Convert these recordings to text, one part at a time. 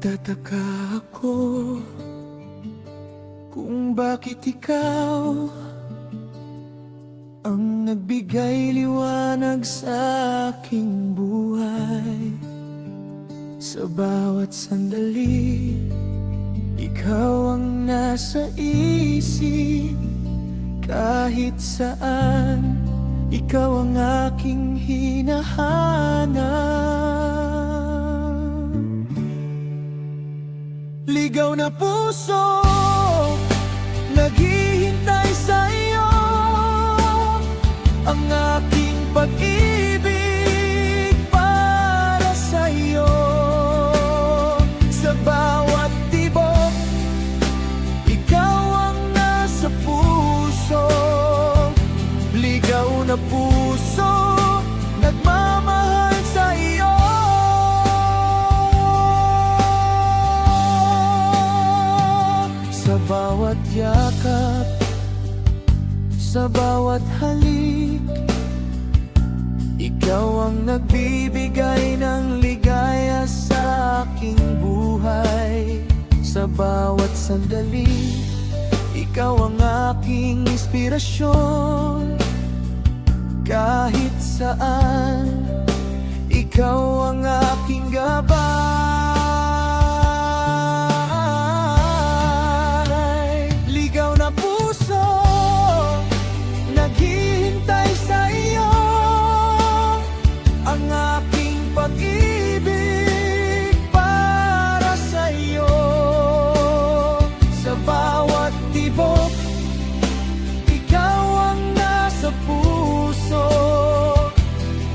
Nagtataka ako kung bakit ikaw ang nagbigay liwanag sa aking buhay. Sa bawat sandali, ikaw ang nasa isip. Kahit saan, ikaw ang aking hinahanap. Ligaw na puso, naghihintay sa iyo. Ang aking pag-ibig para sa iyo. Sa bawat tibok, ikaw ang nasa puso. Ligaw na puso, nagmamahal sa iyo. Sa bawat yakap, sa bawat halik, ikaw ang nagbibigay ng ligaya sa aking buhay. Sa bawat sandali, ikaw ang aking inspirasyon. Kahit saan, ikaw ang aking gabay. Ligaw na puso, naghihintay sa iyo. Ang aking pag-ibig para sa iyo. Sa bawat tibok, ikaw ang nasa puso.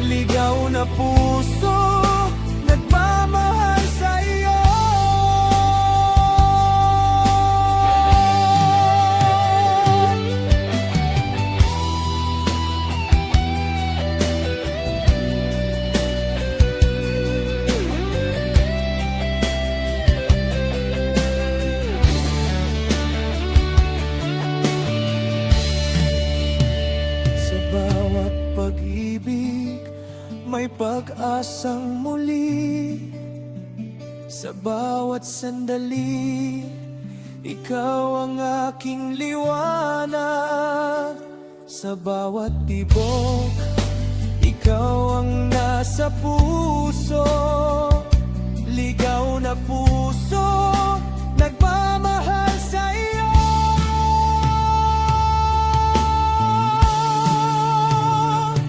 Ligaw na puso, nagmamahal sa iyo. Sa bawat pag-ibig, may pag-asang muli. Sa bawat sandali, ikaw ang aking liwanag. Sa bawat tibok, ikaw ang nasa puso. Ligaw na puso, nagmamahal sa iyo.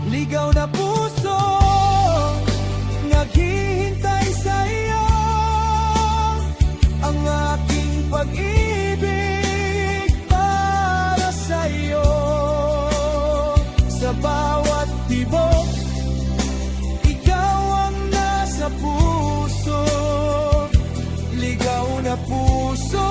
Ligaw na puso, naghihintay sa iyo. Ang aking pag-ibig para sa iyo. Sa bawat tibok, ikaw ang nasa puso. Ligaw na puso,